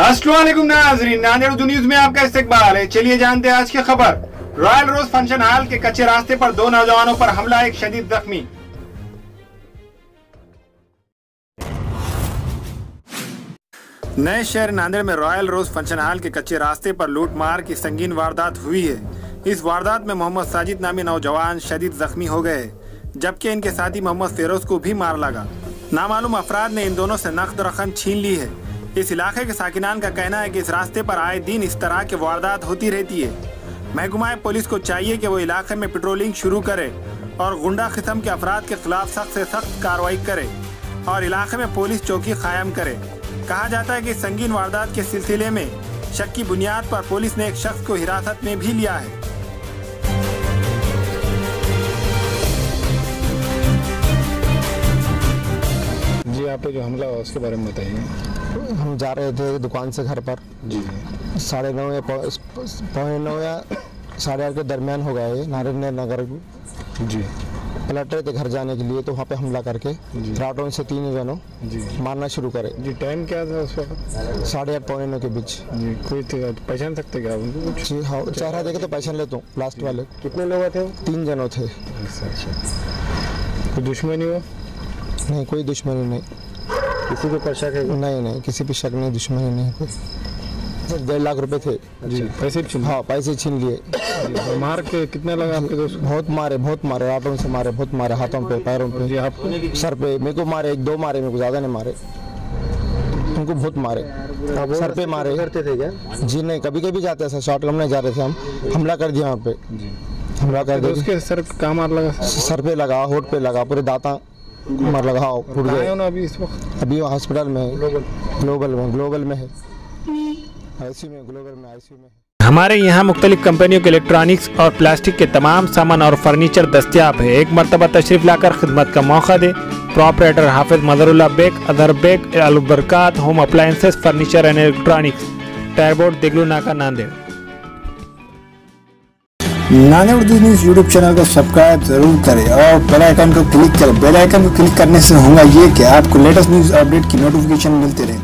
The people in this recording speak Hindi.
अस्सलाम वालेकुम नाज़रीन, नांदेड़ न्यूज़ में आपका इस्तकबाल है। चलिए जानते हैं आज की खबर। रॉयल रोज फंक्शन हॉल के कच्चे रास्ते पर दो नौजवानों पर हमला, एक शदीद जख्मी। नए शहर नांदेड़ में रॉयल रोज फंक्शन हॉल के कच्चे रास्ते पर लूटमार की संगीन वारदात हुई है। इस वारदात में मोहम्मद साजिद नामी नौजवान शदीद जख्मी हो गए, जबकि इनके साथी मोहम्मद फिरोज को भी मार लगा। नामालूम अफराद ने इन दोनों से नकद रकम छीन ली है। इस इलाके के साकिनान का कहना है कि इस रास्ते पर आए दिन इस तरह की वारदात होती रहती है। महकमा पुलिस को चाहिए कि वो इलाके में पेट्रोलिंग शुरू करे और गुंडा किस्म के अफराद के खिलाफ सख्त से सख्त कार्रवाई करे और इलाके में पुलिस चौकी कायम करे। कहा जाता है कि संगीन वारदात के सिलसिले में शक की बुनियाद पर पुलिस ने एक शख्स को हिरासत में भी लिया है। जी, यहाँ पे जो हमला हुआ उसके बारे में बताइए। हम जा रहे थे दुकान से घर पर जी 9:30 या 9:15 या 8:30 के दरमियान हो गए नारायण नगर जी। पलट रहे थे घर जाने के लिए, तो वहाँ पे हमला करके राटों से 3 जनों जी मारना शुरू करे। जी, टाइम क्या था उस वक्त? 8:30 पौने 9 के बीच जी। कोई पहचान सकते क्या उनको? जी हाँ, चेहरा देखे तो पहचान लेता हूँ। लास्ट वाले कितने लोग थे? 3 जनों थे। अच्छा। कोई दुश्मनी हो? नहीं, कोई दुश्मनी नहीं। किसी को पर शक है? नहीं, किसी पे शक नहीं, दुश्मनी नहीं कोई। 1.5 लाख रुपए थे जी। पैसे छीन? हाँ, पैसे छीन लिए। मार के कितना लगा आपके दोस्त? बहुत मारे रातों से मारे, बहुत मारे, हाथों पे, पैरों पे जी। आपको? सर पे मेरे को मारे, 1-2 मारे, मेरे को ज्यादा नहीं मारे, उनको बहुत मारे। सर पे मारे। करते थे क्या? जी नहीं, कभी कभी जाते थे, शॉर्ट करने जा रहे थे हम, हमला कर दिया वहाँ पे। हमला कर दिया। उसके सर कहाँ मार लगा? सर पे लगा, होठ पे लगा, पूरे दांता मार लगा, फूट गए। अभी इस वक्त? अभी हॉस्पिटल में है, ग्लोबल में है, आईसीयू में, ग्लोबल में आईसीयू में है। हमारे यहाँ मुख्तलिफ कंपनियों के इलेक्ट्रॉनिक्स और प्लास्टिक के तमाम सामान और फर्नीचर दस्तियाब है। एक मरतबा तशरीफ लाकर खिदमत का मौका दे। प्रोपराइटर हाफिज मदरुल्लाह बेग, अदर Baig, Albarkat home appliances, furniture and electronics, टायरबोर्ड, दिगलू नाका, Nanded. Nanded news YouTube channel को सब्सक्राइब जरूर करें और बेल आइकन को क्लिक करें। बेल आइकन को क्लिक करने से होगा ये कि आपको लेटेस्ट न्यूज़ अपडेट की नोटिफिकेशन मिलती रहे।